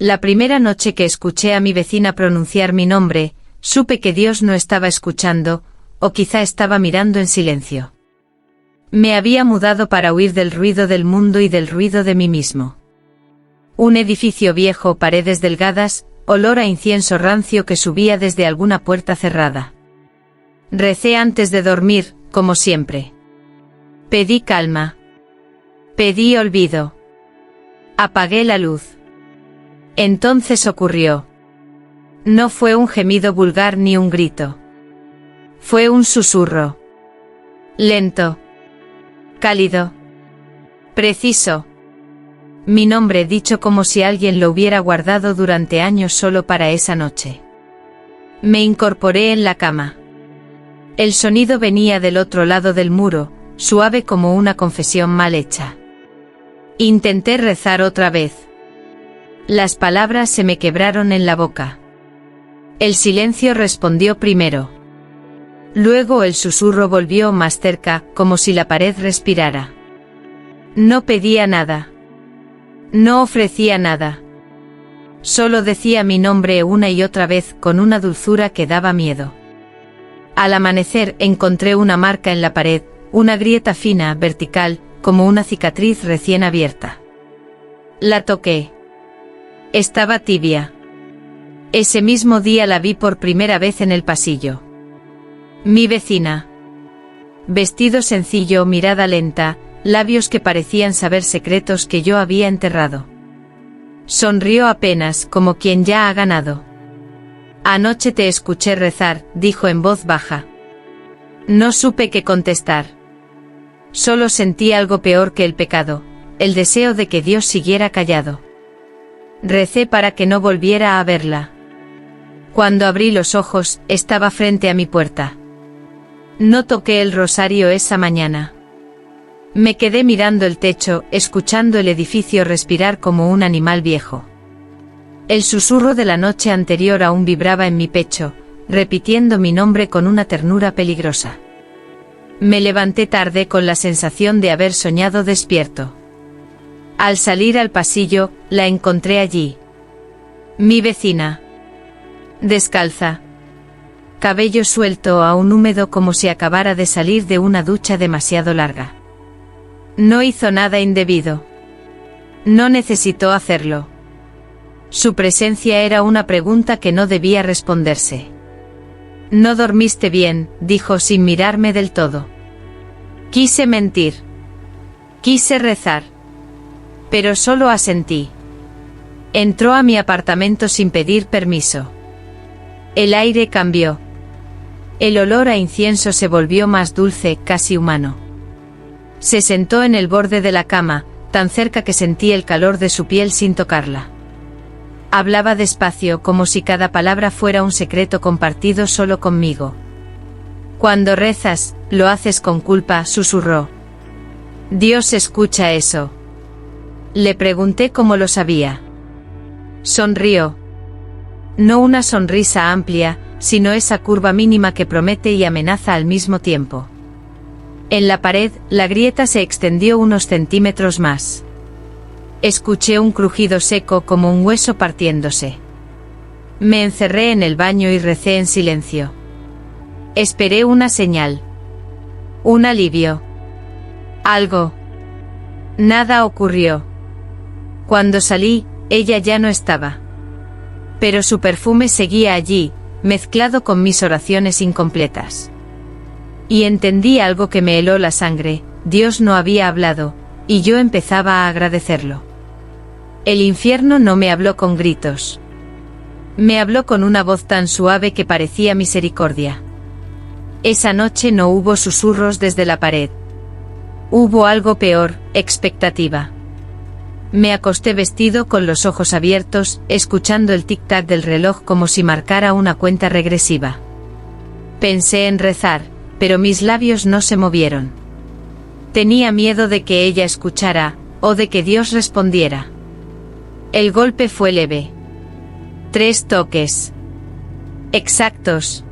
La primera noche que escuché a mi vecina pronunciar mi nombre, supe que Dios no estaba escuchando, o quizá estaba mirando en silencio. Me había mudado para huir del ruido del mundo y del ruido de mí mismo. Un edificio viejo, paredes delgadas, olor a incienso rancio que subía desde alguna puerta cerrada. Recé antes de dormir, como siempre. Pedí calma. Pedí olvido. Apagué la luz. Entonces ocurrió. No fue un gemido vulgar ni un grito. Fue un susurro. Lento. Cálido. Preciso. Mi nombre dicho como si alguien lo hubiera guardado durante años solo para esa noche. Me incorporé en la cama. El sonido venía del otro lado del muro, suave como una confesión mal hecha. Intenté rezar otra vez. Las palabras se me quebraron en la boca. El silencio respondió primero. Luego el susurro volvió más cerca, como si la pared respirara. No pedía nada. No ofrecía nada. Solo decía mi nombre una y otra vez con una dulzura que daba miedo. Al amanecer encontré una marca en la pared, una grieta fina, vertical, como una cicatriz recién abierta. La toqué. Estaba tibia. Ese mismo día la vi por primera vez en el pasillo. Mi vecina. Vestido sencillo, mirada lenta, labios que parecían saber secretos que yo había enterrado. Sonrió apenas, como quien ya ha ganado. Anoche te escuché rezar, dijo en voz baja. No supe qué contestar. Solo sentí algo peor que el pecado, el deseo de que Dios siguiera callado. Recé para que no volviera a verla. Cuando abrí los ojos, estaba frente a mi puerta. No toqué el rosario esa mañana. Me quedé mirando el techo, escuchando el edificio respirar como un animal viejo. El susurro de la noche anterior aún vibraba en mi pecho, repitiendo mi nombre con una ternura peligrosa. Me levanté tarde con la sensación de haber soñado despierto. Al salir al pasillo, la encontré allí. Mi vecina. Descalza. Cabello suelto, aún húmedo como si acabara de salir de una ducha demasiado larga. No hizo nada indebido. No necesitó hacerlo. Su presencia era una pregunta que no debía responderse. No dormiste bien, dijo sin mirarme del todo. Quise mentir. Quise rezar. Pero solo asentí. Entró a mi apartamento sin pedir permiso. El aire cambió. El olor a incienso se volvió más dulce, casi humano. Se sentó en el borde de la cama, tan cerca que sentí el calor de su piel sin tocarla. Hablaba despacio, como si cada palabra fuera un secreto compartido solo conmigo. Cuando rezas, lo haces con culpa, susurró. Dios escucha eso. Le pregunté cómo lo sabía. Sonrió. No una sonrisa amplia, sino esa curva mínima que promete y amenaza al mismo tiempo. En la pared, la grieta se extendió unos centímetros más. Escuché un crujido seco como un hueso partiéndose. Me encerré en el baño y recé en silencio. Esperé una señal. Un alivio. Algo. Nada ocurrió. Cuando salí, ella ya no estaba. Pero su perfume seguía allí, mezclado con mis oraciones incompletas. Y entendí algo que me heló la sangre: Dios no había hablado, y yo empezaba a agradecerlo. El infierno no me habló con gritos. Me habló con una voz tan suave que parecía misericordia. Esa noche no hubo susurros desde la pared. Hubo algo peor, expectativa. Me acosté vestido con los ojos abiertos, escuchando el tic-tac del reloj como si marcara una cuenta regresiva. Pensé en rezar, pero mis labios no se movieron. Tenía miedo de que ella escuchara, o de que Dios respondiera. El golpe fue leve. 3 toques. Exactos.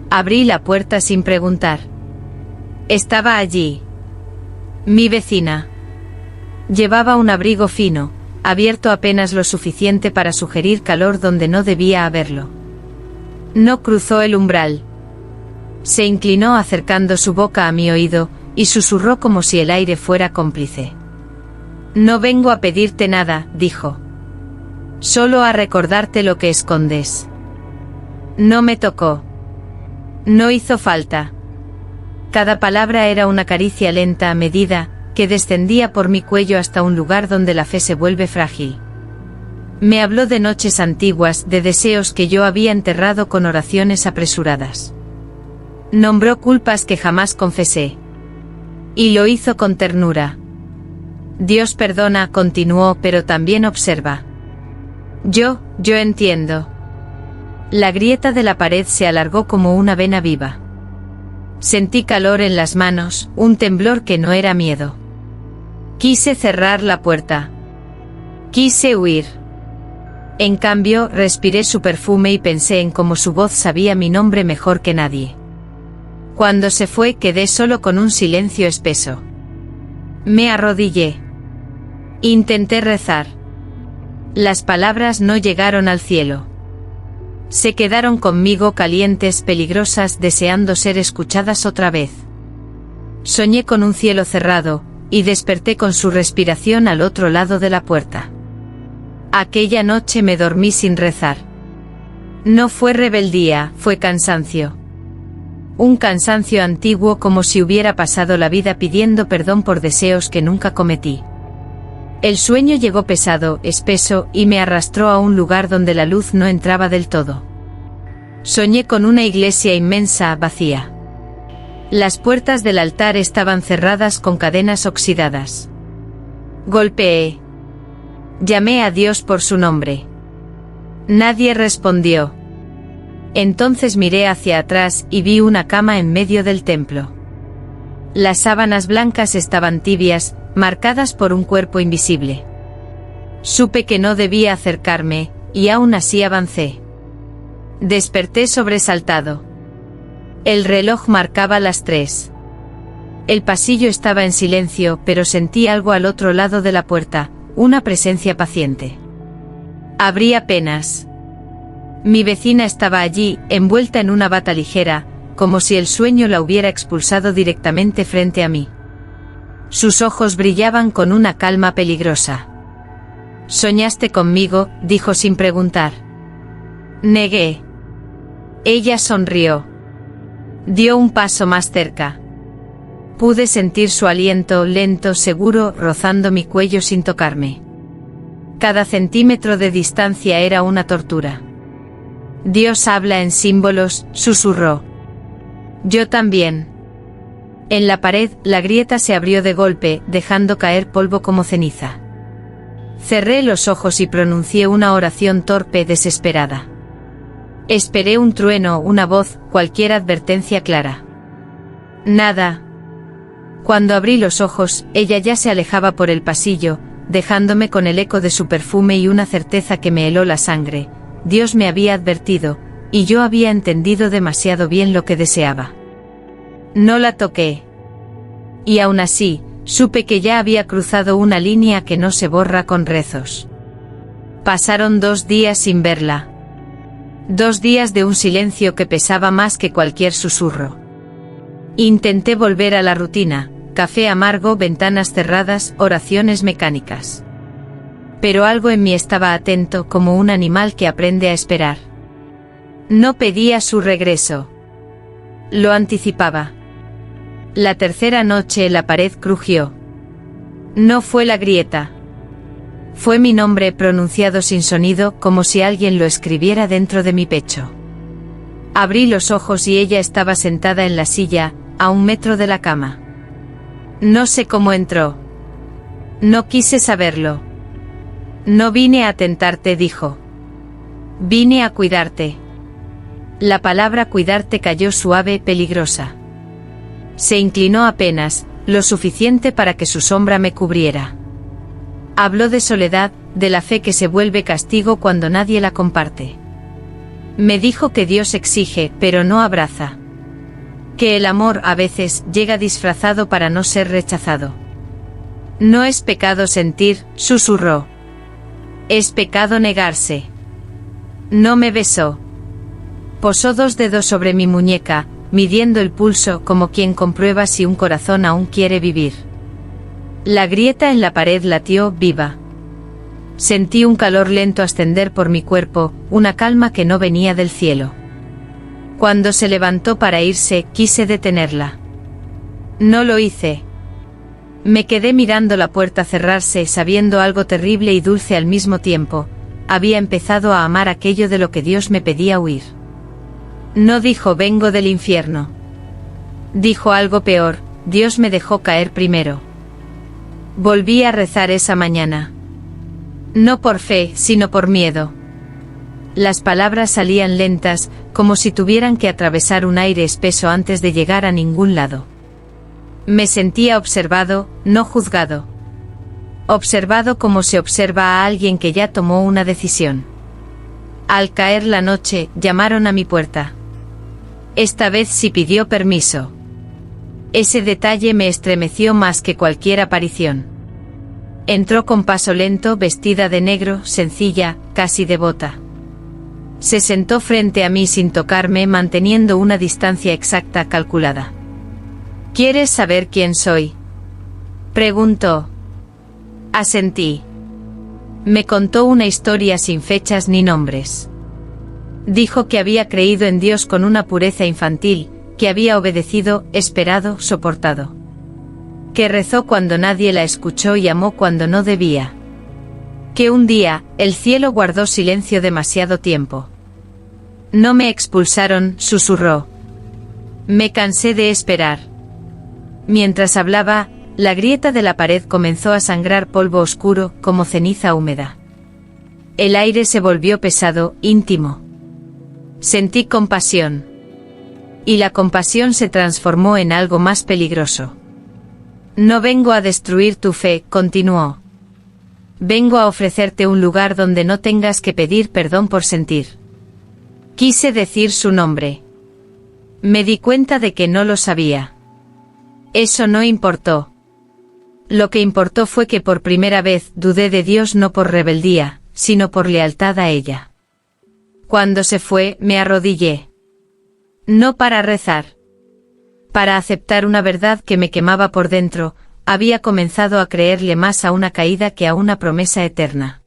Abrí la puerta sin preguntar. Estaba allí. Mi vecina. Llevaba un abrigo fino, abierto apenas lo suficiente para sugerir calor donde no debía haberlo. No cruzó el umbral. Se inclinó acercando su boca a mi oído, y susurró como si el aire fuera cómplice. No vengo a pedirte nada, dijo. Solo a recordarte lo que escondes. No me tocó. No hizo falta. Cada palabra era una caricia lenta a medida, que descendía por mi cuello hasta un lugar donde la fe se vuelve frágil. Me habló de noches antiguas, de deseos que yo había enterrado con oraciones apresuradas. Nombró culpas que jamás confesé. Y lo hizo con ternura. Dios perdona, continuó, pero también observa. Yo entiendo. La grieta de la pared se alargó como una vena viva. Sentí calor en las manos, un temblor que no era miedo. Quise cerrar la puerta. Quise huir. En cambio, respiré su perfume y pensé en cómo su voz sabía mi nombre mejor que nadie. Cuando se fue, quedé solo con un silencio espeso. Me arrodillé. Intenté rezar. Las palabras no llegaron al cielo. Se quedaron conmigo calientes, peligrosas, deseando ser escuchadas otra vez. Soñé con un cielo cerrado, y desperté con su respiración al otro lado de la puerta. Aquella noche me dormí sin rezar. No fue rebeldía, fue cansancio. Un cansancio antiguo, como si hubiera pasado la vida pidiendo perdón por deseos que nunca cometí. El sueño llegó pesado, espeso, y me arrastró a un lugar donde la luz no entraba del todo. Soñé con una iglesia inmensa, vacía. Las puertas del altar estaban cerradas con cadenas oxidadas. Golpeé. Llamé a Dios por su nombre. Nadie respondió. Entonces miré hacia atrás y vi una cama en medio del templo. Las sábanas blancas estaban tibias, marcadas por un cuerpo invisible. Supe que no debía acercarme, y aún así avancé. Desperté sobresaltado. El reloj marcaba las 3. El pasillo estaba en silencio, pero sentí algo al otro lado de la puerta, una presencia paciente. Abrí apenas. Mi vecina estaba allí, envuelta en una bata ligera, como si el sueño la hubiera expulsado directamente frente a mí. Sus ojos brillaban con una calma peligrosa. «¿Soñaste conmigo?», dijo sin preguntar. Negué. Ella sonrió. Dio un paso más cerca. Pude sentir su aliento, lento, seguro, rozando mi cuello sin tocarme. Cada centímetro de distancia era una tortura. «Dios habla en símbolos», susurró. Yo también. En la pared, la grieta se abrió de golpe, dejando caer polvo como ceniza. Cerré los ojos y pronuncié una oración torpe, desesperada. Esperé un trueno, una voz, cualquier advertencia clara. Nada. Cuando abrí los ojos, ella ya se alejaba por el pasillo, dejándome con el eco de su perfume y una certeza que me heló la sangre. Dios me había advertido, y yo había entendido demasiado bien lo que deseaba. No la toqué. Y aún así, supe que ya había cruzado una línea que no se borra con rezos. Pasaron 2 días sin verla. 2 días de un silencio que pesaba más que cualquier susurro. Intenté volver a la rutina, café amargo, ventanas cerradas, oraciones mecánicas. Pero algo en mí estaba atento, como un animal que aprende a esperar. No pedía su regreso. Lo anticipaba. La tercera noche la pared crujió. No fue la grieta. Fue mi nombre pronunciado sin sonido, como si alguien lo escribiera dentro de mi pecho. Abrí los ojos y ella estaba sentada en la silla, a 1 metro de la cama. No sé cómo entró. No quise saberlo. No vine a tentarte, dijo. Vine a cuidarte. La palabra cuidarte cayó suave, peligrosa. Se inclinó apenas, lo suficiente para que su sombra me cubriera. Habló de soledad, de la fe que se vuelve castigo cuando nadie la comparte. Me dijo que Dios exige, pero no abraza. Que el amor a veces llega disfrazado para no ser rechazado. No es pecado sentir, susurró. Es pecado negarse. No me besó. Posó 2 dedos sobre mi muñeca, midiendo el pulso como quien comprueba si un corazón aún quiere vivir. La grieta en la pared latió viva. Sentí un calor lento ascender por mi cuerpo, una calma que no venía del cielo. Cuando se levantó para irse, quise detenerla. No lo hice. Me quedé mirando la puerta cerrarse, sabiendo algo terrible y dulce al mismo tiempo. Había empezado a amar aquello de lo que Dios me pedía huir. No dijo vengo del infierno. Dijo algo peor, Dios me dejó caer primero. Volví a rezar esa mañana. No por fe, sino por miedo. Las palabras salían lentas, como si tuvieran que atravesar un aire espeso antes de llegar a ningún lado. Me sentía observado, no juzgado. Observado como se observa a alguien que ya tomó una decisión. Al caer la noche, llamaron a mi puerta. Esta vez sí pidió permiso. Ese detalle me estremeció más que cualquier aparición. Entró con paso lento, vestida de negro, sencilla, casi devota. Se sentó frente a mí sin tocarme, manteniendo una distancia exacta, calculada. ¿Quieres saber quién soy?, preguntó. Asentí. Me contó una historia sin fechas ni nombres. Dijo que había creído en Dios con una pureza infantil, que había obedecido, esperado, soportado. Que rezó cuando nadie la escuchó y amó cuando no debía. Que un día, el cielo guardó silencio demasiado tiempo. No me expulsaron, susurró. Me cansé de esperar. Mientras hablaba, la grieta de la pared comenzó a sangrar polvo oscuro, como ceniza húmeda. El aire se volvió pesado, íntimo. Sentí compasión. Y la compasión se transformó en algo más peligroso. No vengo a destruir tu fe, continuó. Vengo a ofrecerte un lugar donde no tengas que pedir perdón por sentir. Quise decir su nombre. Me di cuenta de que no lo sabía. Eso no importó. Lo que importó fue que por primera vez dudé de Dios, no por rebeldía, sino por lealtad a ella. Cuando se fue, me arrodillé. No para rezar. Para aceptar una verdad que me quemaba por dentro. Había comenzado a creerle más a una caída que a una promesa eterna.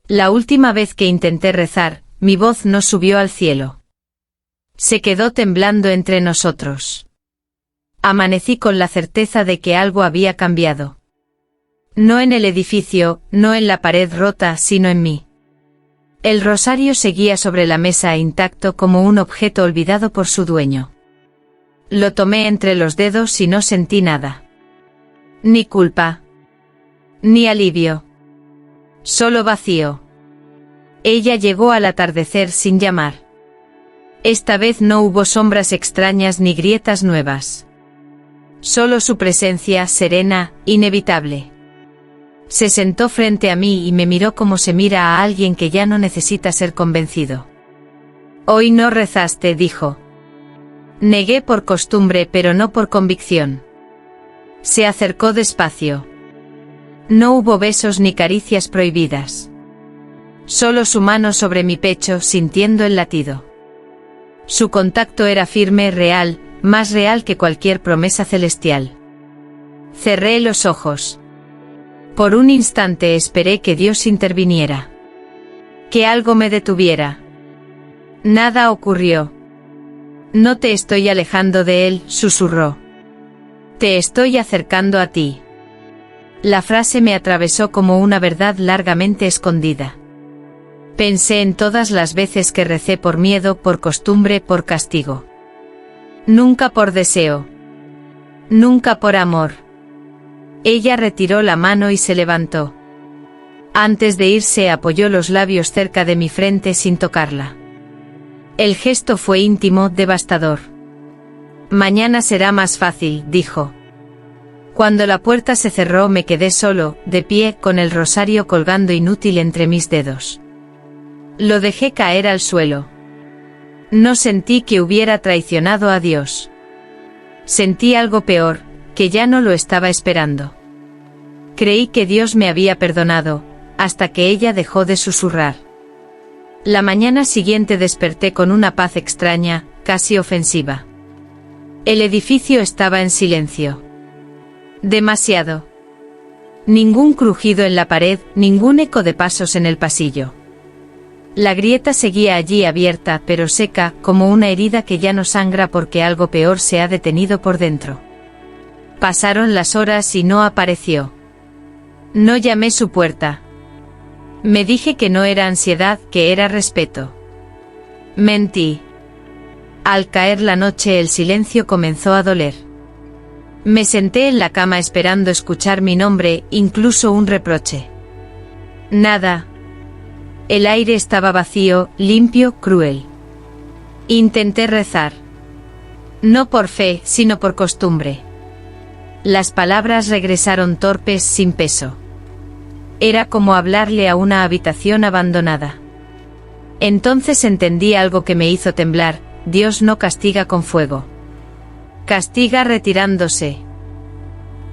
La última vez que intenté rezar, mi voz no subió al cielo. Se quedó temblando entre nosotros. Amanecí con la certeza de que algo había cambiado. No en el edificio, no en la pared rota, sino en mí. El rosario seguía sobre la mesa intacto como un objeto olvidado por su dueño. Lo tomé entre los dedos y no sentí nada. Ni culpa. Ni alivio. Solo vacío. Ella llegó al atardecer sin llamar. Esta vez no hubo sombras extrañas ni grietas nuevas. Solo su presencia, serena, inevitable. Se sentó frente a mí y me miró como se mira a alguien que ya no necesita ser convencido. Hoy no rezaste, dijo. Negué por costumbre, pero no por convicción. Se acercó despacio. No hubo besos ni caricias prohibidas. Solo su mano sobre mi pecho, sintiendo el latido. Su contacto era firme, real, más real que cualquier promesa celestial. Cerré los ojos. Por un instante esperé que Dios interviniera. Que algo me detuviera. Nada ocurrió. No te estoy alejando de él, susurró. Te estoy acercando a ti. La frase me atravesó como una verdad largamente escondida. Pensé en todas las veces que recé por miedo, por costumbre, por castigo. Nunca por deseo. Nunca por amor. Ella retiró la mano y se levantó. Antes de irse apoyó los labios cerca de mi frente sin tocarla. El gesto fue íntimo, devastador. Mañana será más fácil, dijo. Cuando la puerta se cerró me quedé solo, de pie, con el rosario colgando inútil entre mis dedos. Lo dejé caer al suelo. No sentí que hubiera traicionado a Dios. Sentí algo peor, que ya no lo estaba esperando. Creí que Dios me había perdonado, hasta que ella dejó de susurrar. La mañana siguiente desperté con una paz extraña, casi ofensiva. El edificio estaba en silencio. Demasiado. Ningún crujido en la pared, ningún eco de pasos en el pasillo. La grieta seguía allí abierta, pero seca, como una herida que ya no sangra porque algo peor se ha detenido por dentro. Pasaron las horas y no apareció. No llamé su puerta. Me dije que no era ansiedad, que era respeto. Mentí. Al caer la noche el silencio comenzó a doler. Me senté en la cama esperando escuchar mi nombre, incluso un reproche. Nada. El aire estaba vacío, limpio, cruel. Intenté rezar. No por fe, sino por costumbre. Las palabras regresaron torpes, sin peso. Era como hablarle a una habitación abandonada. Entonces entendí algo que me hizo temblar: Dios no castiga con fuego. Castiga retirándose.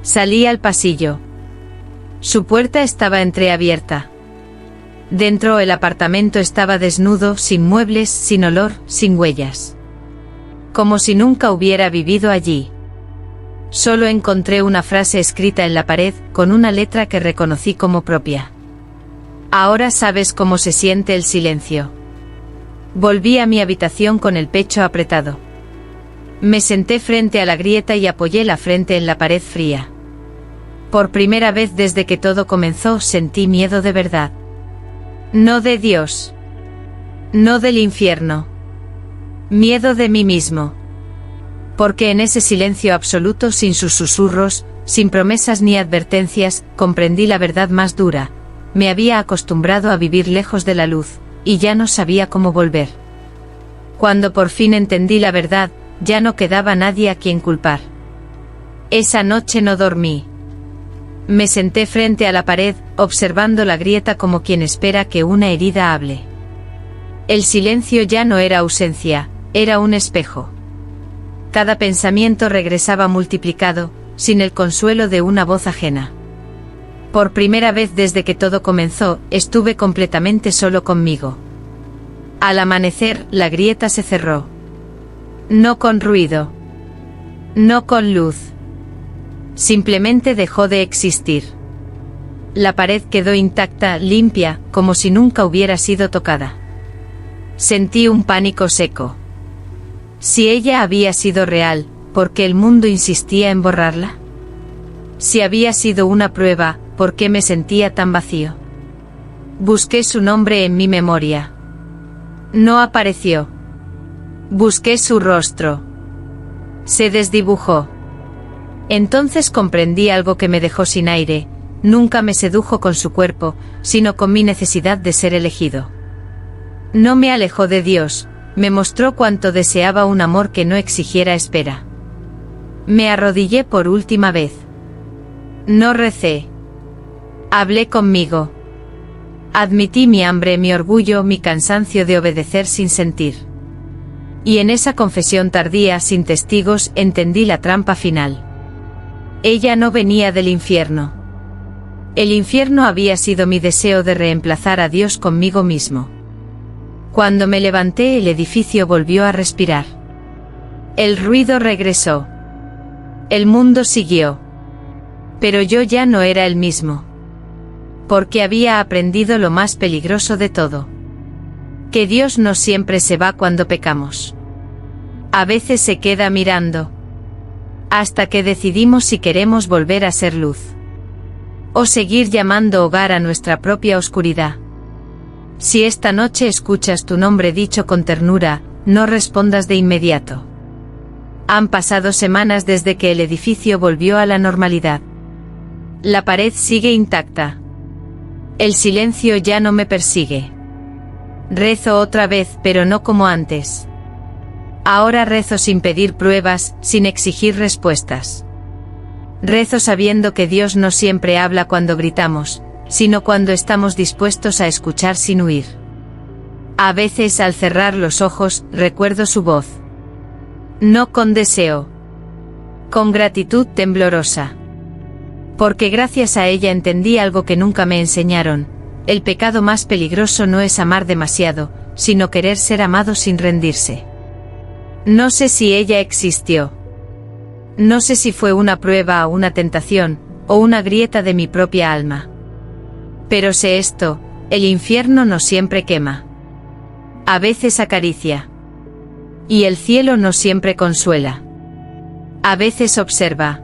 Salí al pasillo. Su puerta estaba entreabierta. Dentro el apartamento estaba desnudo, sin muebles, sin olor, sin huellas. Como si nunca hubiera vivido allí. Solo encontré una frase escrita en la pared, con una letra que reconocí como propia. Ahora sabes cómo se siente el silencio. Volví a mi habitación con el pecho apretado. Me senté frente a la grieta y apoyé la frente en la pared fría. Por primera vez desde que todo comenzó sentí miedo de verdad. No de Dios. No del infierno. Miedo de mí mismo. Porque en ese silencio absoluto, sin sus susurros, sin promesas ni advertencias, comprendí la verdad más dura. Me había acostumbrado a vivir lejos de la luz, y ya no sabía cómo volver. Cuando por fin entendí la verdad, ya no quedaba nadie a quien culpar. Esa noche no dormí. Me senté frente a la pared, observando la grieta como quien espera que una herida hable. El silencio ya no era ausencia, era un espejo. Cada pensamiento regresaba multiplicado, sin el consuelo de una voz ajena. Por primera vez desde que todo comenzó, estuve completamente solo conmigo. Al amanecer, la grieta se cerró. No con ruido. No con luz. Simplemente dejó de existir. La pared quedó intacta, limpia, como si nunca hubiera sido tocada. Sentí un pánico seco. Si ella había sido real, ¿por qué el mundo insistía en borrarla? Si había sido una prueba, ¿por qué me sentía tan vacío? Busqué su nombre en mi memoria. No apareció. Busqué su rostro. Se desdibujó. Entonces comprendí algo que me dejó sin aire: nunca me sedujo con su cuerpo, sino con mi necesidad de ser elegido. No me alejó de Dios, me mostró cuánto deseaba un amor que no exigiera espera. Me arrodillé por última vez. No recé. Hablé conmigo. Admití mi hambre, mi orgullo, mi cansancio de obedecer sin sentir. Y en esa confesión tardía, sin testigos, entendí la trampa final. Ella no venía del infierno. El infierno había sido mi deseo de reemplazar a Dios conmigo mismo. Cuando me levanté, el edificio volvió a respirar. El ruido regresó. El mundo siguió. Pero yo ya no era el mismo. Porque había aprendido lo más peligroso de todo: que Dios no siempre se va cuando pecamos. A veces se queda mirando. Hasta que decidimos si queremos volver a ser luz. O seguir llamando hogar a nuestra propia oscuridad. Si esta noche escuchas tu nombre dicho con ternura, no respondas de inmediato. Han pasado semanas desde que el edificio volvió a la normalidad. La pared sigue intacta. El silencio ya no me persigue. Rezo otra vez, pero no como antes. Ahora rezo sin pedir pruebas, sin exigir respuestas. Rezo sabiendo que Dios no siempre habla cuando gritamos, sino cuando estamos dispuestos a escuchar sin huir. A veces, al cerrar los ojos, recuerdo su voz. No con deseo. Con gratitud temblorosa. Porque gracias a ella entendí algo que nunca me enseñaron: el pecado más peligroso no es amar demasiado, sino querer ser amado sin rendirse. No sé si ella existió. No sé si fue una prueba o una tentación, o una grieta de mi propia alma. Pero sé esto, el infierno no siempre quema. A veces acaricia. Y el cielo no siempre consuela. A veces observa.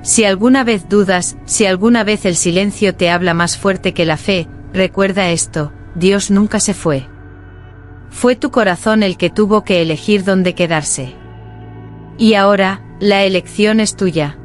Si alguna vez dudas, si alguna vez el silencio te habla más fuerte que la fe, recuerda esto, Dios nunca se fue. Fue tu corazón el que tuvo que elegir dónde quedarse. Y ahora, la elección es tuya.